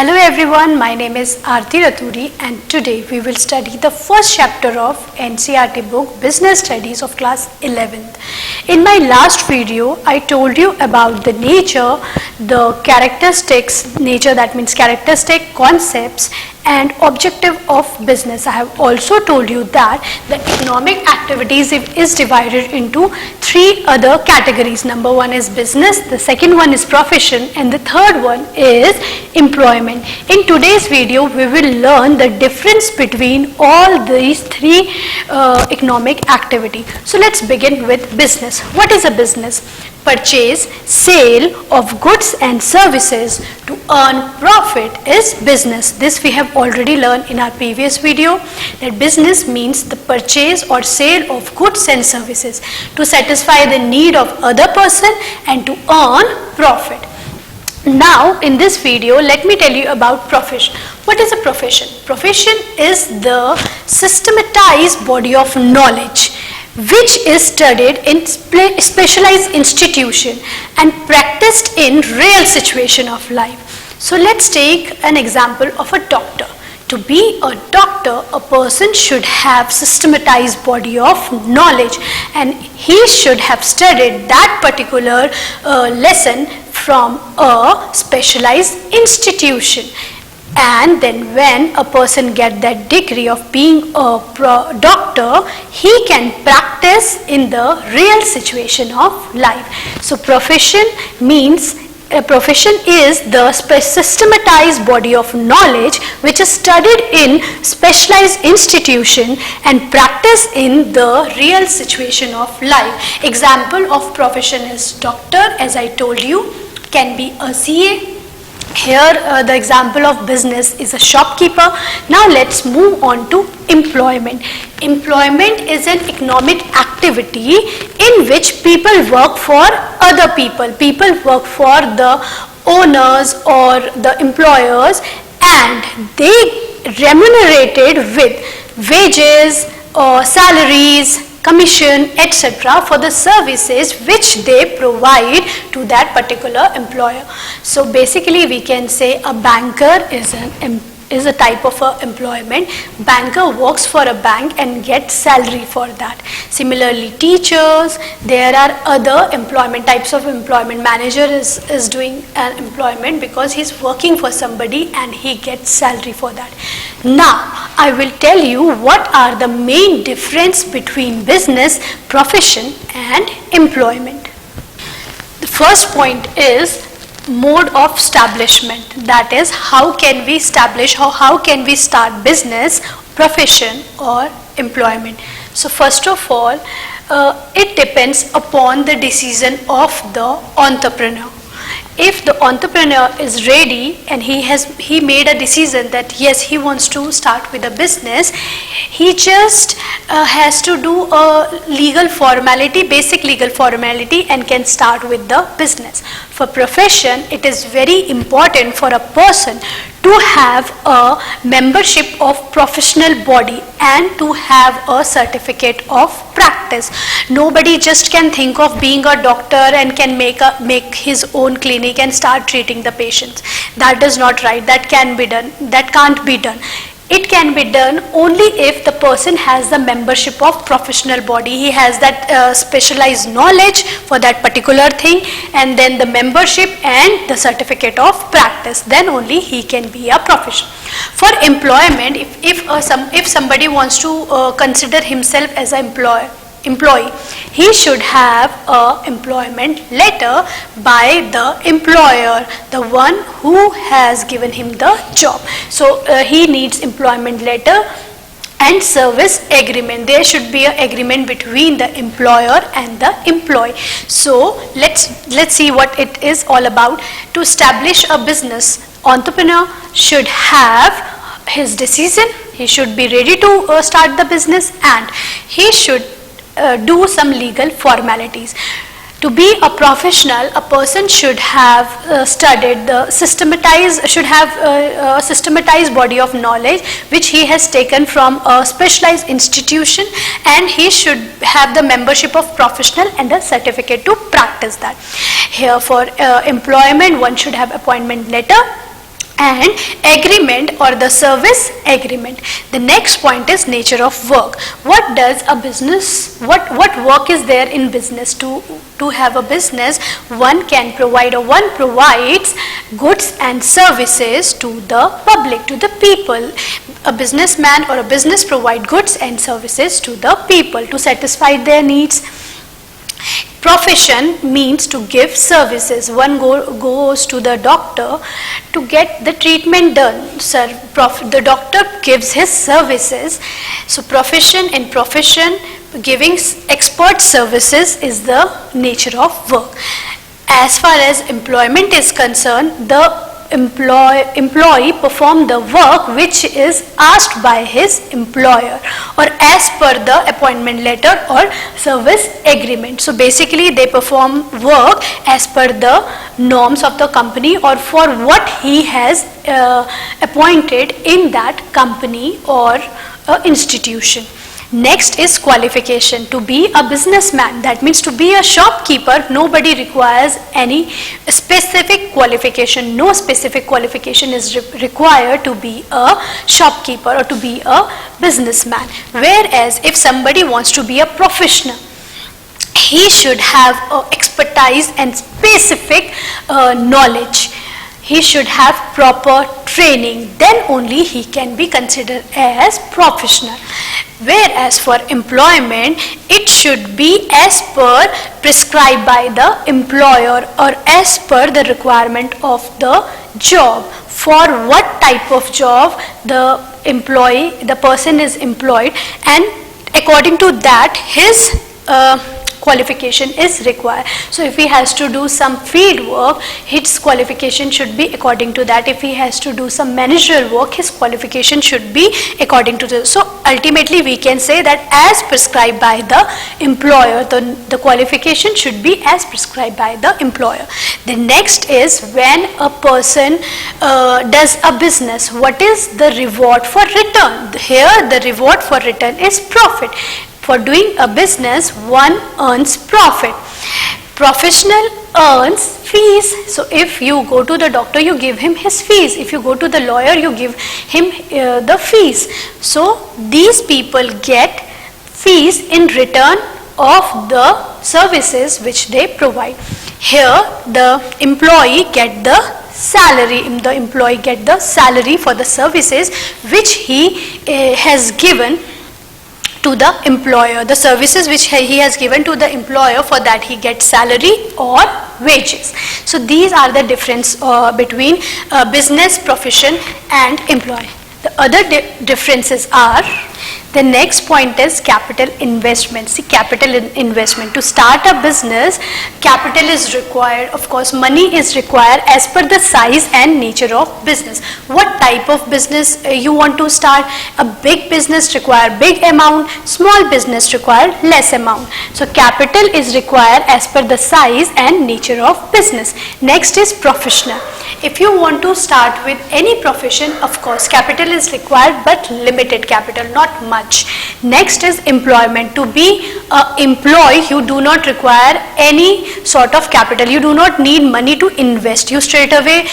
Hello everyone, my name is Aarti Raturi and today we will study the first chapter of NCERT book Business Studies of class 11th. In my last video, I told you about the nature, the characteristics, nature that means characteristic, concepts and objective of business. I have also told you that the economic activities is divided into three other categories. Number one is business, the second one is profession and the third one is employment. In today's video, we will learn the difference between all these three economic activity. So let's begin with business. What is a business? Purchase, sale of goods and services to earn profit is business. This we have already learned in our previous video, that business means the purchase or sale of goods and services to satisfy the need of other person and to earn profit. Now in this video, let me tell you about profession. What is a profession? Profession is the systematized body of knowledge which is studied in specialized institution and practiced in real situation of life. So let's take an example of a doctor. To be a doctor, a person should have systematized body of knowledge and he should have studied that particular lesson from a specialized institution. And then when a person get that degree of being a doctor, he can practice in the real situation of life. So profession means, a profession is the systematized body of knowledge which is studied in specialized institution and practiced in the real situation of life. Example of profession is doctor, as I told you, can be a CA. Here the example of business is a shopkeeper. Now let's move on to employment. Employment is an economic activity in which people work for other people. People work for the owners or the employers and they remunerated with wages or salaries, commission, etc. for the services which they provide to that particular employer. So basically we can say a banker is a type of employment. Banker works for a bank and gets salary for that. Similarly, teachers, there are other employment types of employment. Manager is doing an employment because he's working for somebody and he gets salary for that. Now, I will tell you what are the main difference between business, profession and employment. The first point is mode of establishment, that is how can we establish, how can we start business, profession or employment. So first of all, it depends upon the decision of the entrepreneur. If the entrepreneur is ready and he made a decision that yes, he wants to start with a business, he just has to do a legal formality, basic legal formality and can start with the business. For profession, it is very important for a person to have a membership of professional body and to have a certificate of practice. Nobody just can think of being a doctor and can make his own clinic and start treating the patients. That is not right. That can be done. That can't be done. It can be done only if the person has the membership of professional body. He has that specialized knowledge for that particular thing and then the membership and the certificate of practice. Then only he can be a professional. For employment, if somebody wants to consider himself as an employee, he should have a employment letter by the employer, the one who has given him the job. So he needs employment letter and service agreement. There should be an agreement between the employer and the employee. So let's see what it is all about. To establish a business, entrepreneur should have his decision, he should be ready to start the business and he should do some legal formalities. To be a professional, a person should have studied the systematized body of knowledge which he has taken from a specialized institution and he should have the membership of professional and a certificate to practice that. Here for employment, one should have appointment letter and agreement or the service agreement. The next point is nature of work. What does a business, what work is there in business? To have a business, one can provide or one provides goods and services to the public, to the people. A businessman or a business provide goods and services to the people to satisfy their needs. Profession means to give services. One goes to the doctor to get the treatment done. The doctor gives his services. So profession, in profession, giving expert services is the nature of work. As far as employment is concerned, the employee perform the work which is asked by his employer or as per the appointment letter or service agreement. So basically they perform work as per the norms of the company or for what he has appointed in that company or institution. Next is qualification. To be a businessman, that means to be a shopkeeper, nobody requires any specific qualification. No specific qualification is required to be a shopkeeper or to be a businessman. Whereas if somebody wants to be a professional, he should have expertise and specific knowledge. He should have proper training, then only he can be considered as professional. Whereas for employment, it should be as per prescribed by the employer or as per the requirement of the job. For what type of job the person is employed, and according to that his qualification is required. So if he has to do some field work, his qualification should be according to that. If he has to do some managerial work, his qualification should be according to this. So ultimately we can say that as prescribed by the employer, the qualification should be as prescribed by the employer. The next is when a person does a business, what is the reward for return? Here the reward for return is profit. For doing a business, one earns profit. Professional earns fees. So if you go to the doctor, you give him his fees. If you go to the lawyer, you give him the fees. So these people get fees in return of the services which they provide. Here the employee get the salary. The employee get the salary for the services which he has given to the employer. The services which he has given to the employer, for that he gets salary or wages. So these are the difference between business, profession and employee. The other differences are, the next point is capital investment. See, capital investment. To start a business, capital is required. Of course, money is required as per the size and nature of business. What type of business you want to start? A big business require big amount, small business require less amount. So capital is required as per the size and nature of business. Next is professional. If you want to start with any profession, of course, capital is required but limited capital, not much. Next is employment. To be an employee, you do not require any sort of capital. You do not need money to invest. You straight away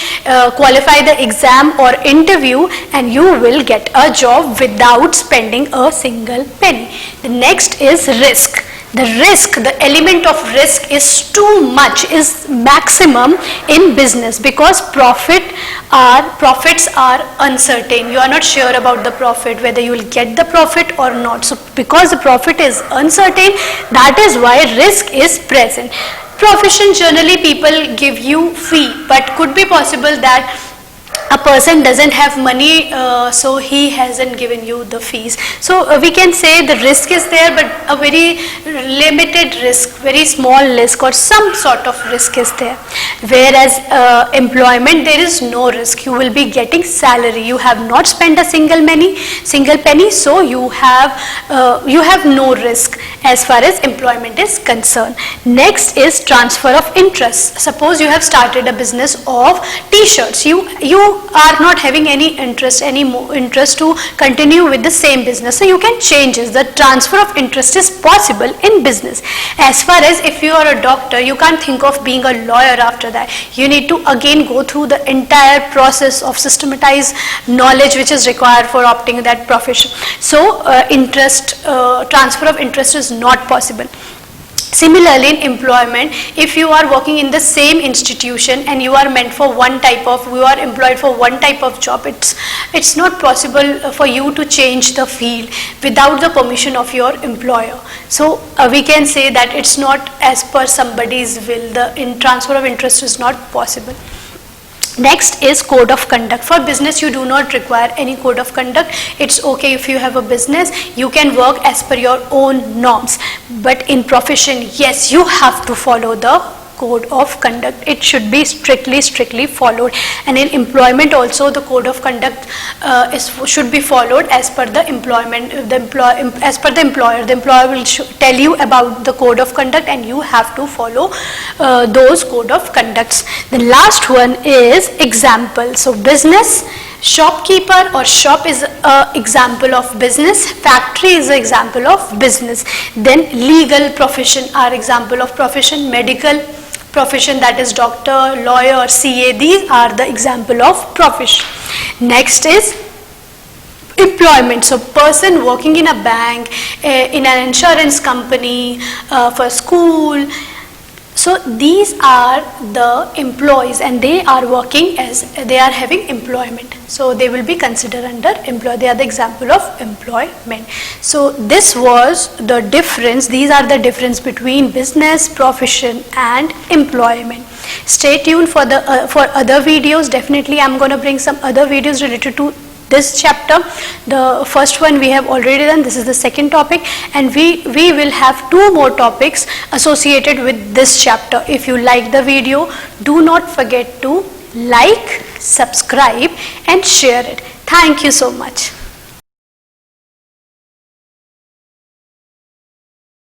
qualify the exam or interview and you will get a job without spending a single penny. The next is risk. The risk, the element of risk is too much, is maximum in business, because profits are uncertain. You are not sure about the profit, whether you will get the profit or not. So because the profit is uncertain, that is why risk is present. Profession, generally people give you fee, but could be possible that a person doesn't have money, so he hasn't given you the fees. So we can say the risk is there, but a very limited risk, very small risk or some sort of risk is there. Whereas employment, there is no risk. You will be getting salary. You have not spent a single penny, so you have no risk as far as employment is concerned. Next is transfer of interest. Suppose you have started a business of t-shirts. You are not having any interest to continue with the same business, so you can change it. The transfer of interest is possible in business. As far as if you are a doctor, you can't think of being a lawyer after after that. You need to again go through the entire process of systematized knowledge which is required for opting that profession. So transfer of interest is not possible. Similarly, in employment, if you are working in the same institution and you are employed for one type of job, it's not possible for you to change the field without the permission of your employer. So we can say that it's not as per somebody's will. The transfer of interest is not possible. Next is code of conduct. For business, you do not require any code of conduct. It's okay if you have a business, you can work as per your own norms. But in profession, yes, you have to follow the code of conduct. It should be strictly followed. And in employment also, the code of conduct should be followed as per the employment. As per the employer will tell you about the code of conduct, and you have to follow those code of conducts. The last one is example. So business, shopkeeper or shop is an example of business, factory is an example of business. Then legal profession are example of profession, medical profession, that is doctor, lawyer, CA, these are the example of profession. Next is employment. So person working in a bank, in an insurance company, for school. So these are the employees, and they are working as they are having employment. So they will be considered under employee. They are the example of employment. So this was the difference. These are the difference between business, profession, and employment. Stay tuned for other videos. Definitely, I'm going to bring some other videos related to this chapter. The first one we have already done. This is the second topic, and we will have 2 more topics associated with this chapter. If you like the video, do not forget to like, subscribe, and share it. Thank you so much.